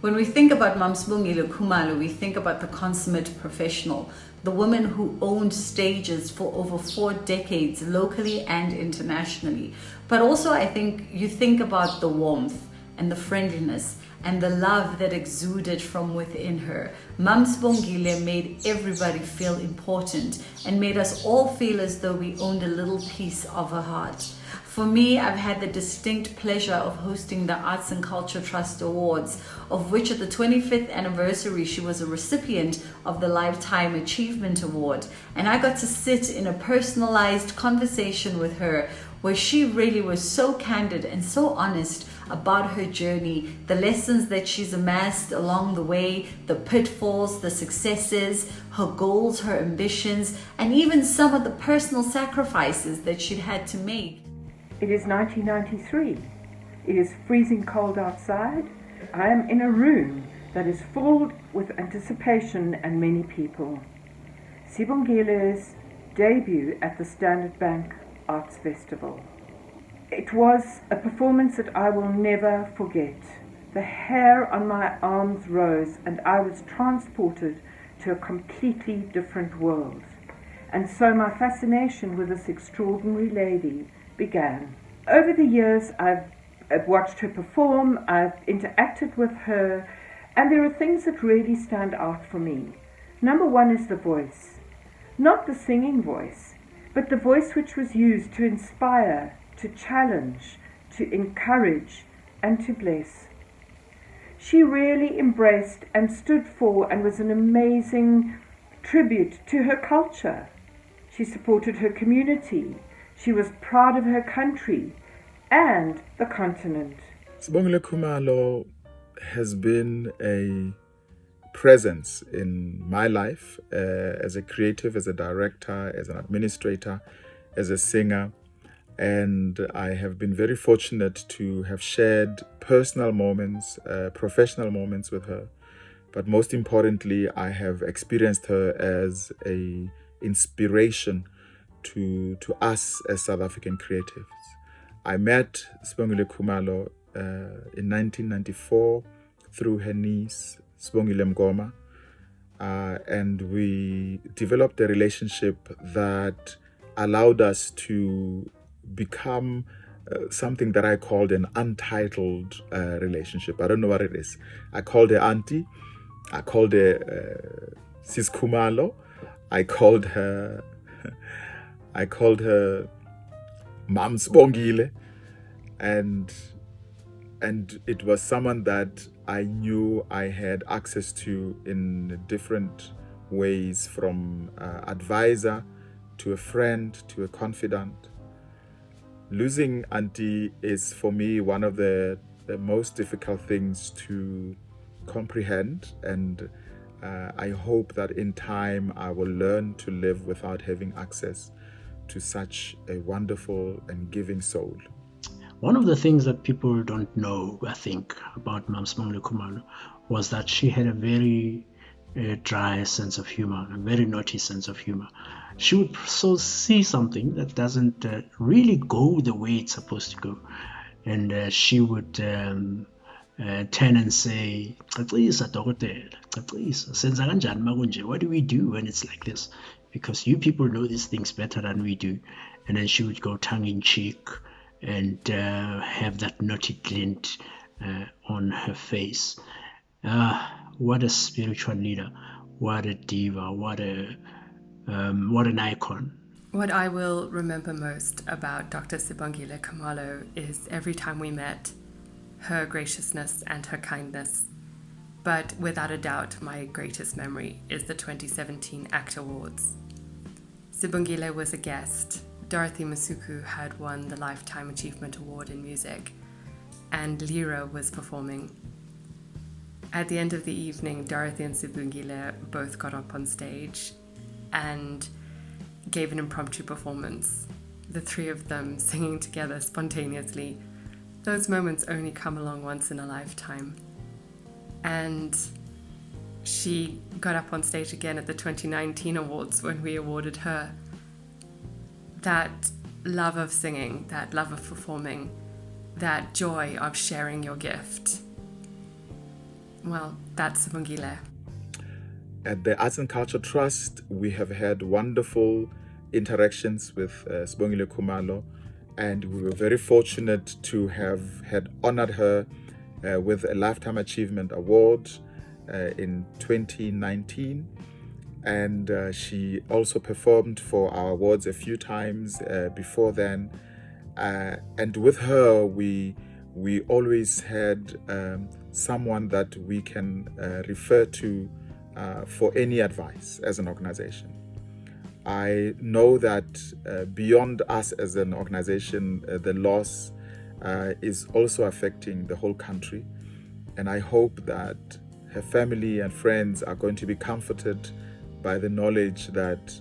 When we think about Mam Sibongile Khumalo, we think about the consummate professional, the woman who owned stages for over 4 decades, locally and internationally. But also, I think you think about the warmth and the friendliness and the love that exuded from within her. Mam Sibongile made everybody feel important and made us all feel as though we owned a little piece of her heart. For me, I've had the distinct pleasure of hosting the Arts and Culture Trust Awards, of which at the 25th anniversary, she was a recipient of the Lifetime Achievement Award. And I got to sit in a personalized conversation with her where she really was so candid and so honest about her journey, the lessons that she's amassed along the way, the pitfalls, the successes, her goals, her ambitions, and even some of the personal sacrifices that she'd had to make. It is 1993. It is freezing cold outside. I am in a room that is filled with anticipation and many people. Sibongile's debut at the Standard Bank Arts Festival. It was a performance that I will never forget. The hair on my arms rose and I was transported to a completely different world. And so my fascination with this extraordinary lady began. Over the years, I've watched her perform, I've interacted with her, and there are things that really stand out for me. Number one is the voice. Not the singing voice, but the voice which was used to inspire, to challenge, to encourage, and to bless. She really embraced and stood for and was an amazing tribute to her culture. She supported her community. She was proud of her country and the continent. Sibongile Khumalo has been a presence in my life as a creative, as a director, as an administrator, as a singer. And I have been very fortunate to have shared personal moments, professional moments with her. But most importantly, I have experienced her as an inspiration to us as South African creatives. I met Sibongile Khumalo in 1994 through her niece, Sibongile Mgoma, and we developed a relationship that allowed us to become something that I called an untitled relationship. I don't know what it is. I called her auntie, I called her Sis Khumalo, I called her Mam Sibongile, and it was someone that I knew I had access to in different ways, from advisor to a friend to a confidant. Losing auntie is for me one of the most difficult things to comprehend, and I hope that in time I will learn to live without having access to such a wonderful and giving soul. One of the things that people don't know, I think, about Mam Sibongile Khumalo was that she had a very dry sense of humor, a very naughty sense of humor. She would see something that doesn't really go the way it's supposed to go, and she would turn and say, "Xaxisa dokotela, xaxisa, senza kanjani makunje? What do we do when it's like this? Because you people know these things better than we do." And then she would go tongue-in-cheek and have that naughty glint on her face. What a spiritual leader, what a diva, what an icon. What I will remember most about Dr. Sibongile Khumalo is every time we met, her graciousness and her kindness. But without a doubt, my greatest memory is the 2017 ACT Awards. Sibongile was a guest. Dorothy Masuku had won the Lifetime Achievement Award in music, and Lyra was performing. At the end of the evening, Dorothy and Sibongile both got up on stage and gave an impromptu performance, the three of them singing together spontaneously. Those moments only come along once in a lifetime. And she got up on stage again at the 2019 awards when we awarded her. That love of singing, that love of performing, that joy of sharing your gift. Well, that's Sibongile. At the Arts and Culture Trust, we have had wonderful interactions with Sibongile Khumalo, and we were very fortunate to have had honored her with a Lifetime Achievement Award in 2019. And she also performed for our awards a few times before then. And with her, we always had someone that we can refer to for any advice as an organization. I know that beyond us as an organization, the loss is also affecting the whole country. And I hope that her family and friends are going to be comforted by the knowledge that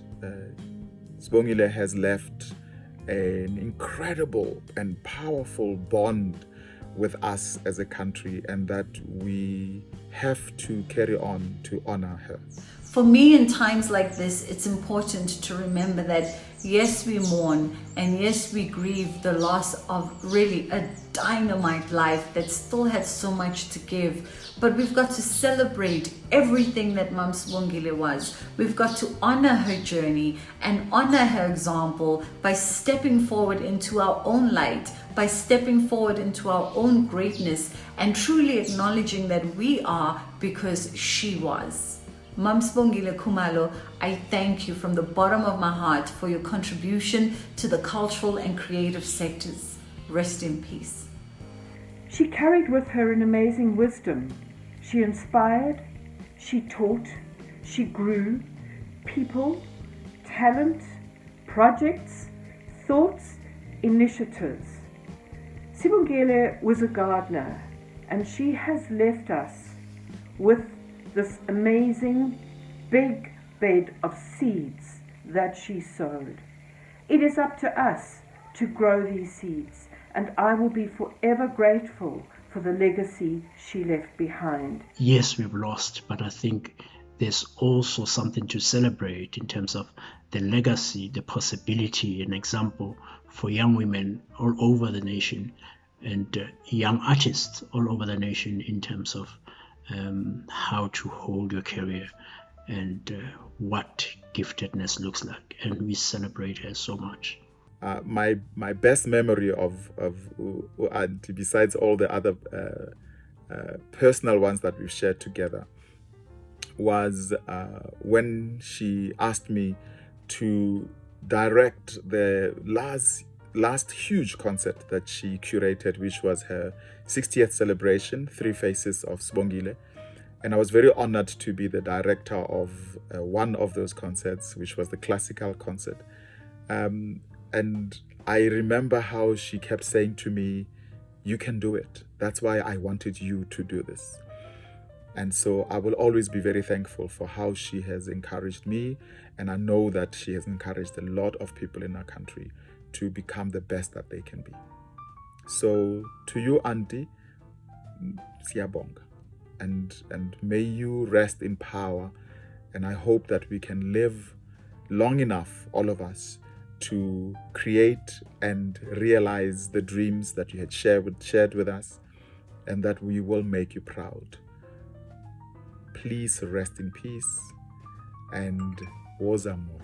Sibongile has left an incredible and powerful bond with us as a country, and that we have to carry on to honor her. For me, in times like this, it's important to remember that yes, we mourn, and yes, we grieve the loss of really a dynamite life that still had so much to give. But we've got to celebrate everything that Mam Sibongile was. We've got to honor her journey and honor her example by stepping forward into our own light, by stepping forward into our own greatness, and truly acknowledging that we are because she was. Mam Sibongile Khumalo, I thank you from the bottom of my heart for your contribution to the cultural and creative sectors. Rest in peace. She carried with her an amazing wisdom. She inspired, she taught, she grew people, talent, projects, thoughts, initiatives. Sibongile was a gardener, and she has left us with this amazing big bed of seeds that she sowed. It is up to us to grow these seeds, and I will be forever grateful for the legacy she left behind. Yes, we've lost, but I think there's also something to celebrate in terms of the legacy, the possibility, an example for young women all over the nation and young artists all over the nation in terms of how to hold your career and what giftedness looks like. And we celebrate her so much. My best memory of Auntie, besides all the other personal ones that we've shared together, was when she asked me to direct the last huge concert that she curated, which was her 60th celebration, Three Faces of Sibongile. And I was very honored to be the director of one of those concerts, which was the classical concert. And I remember how she kept saying to me, "You can do it. That's why I wanted you to do this." And so I will always be very thankful for how she has encouraged me. And I know that she has encouraged a lot of people in our country to become the best that they can be. So to you, Auntie, siyabonga. And may you rest in power. And I hope that we can live long enough, all of us, to create and realize the dreams that you had shared with us, and that we will make you proud. Please rest in peace, and woza moyo.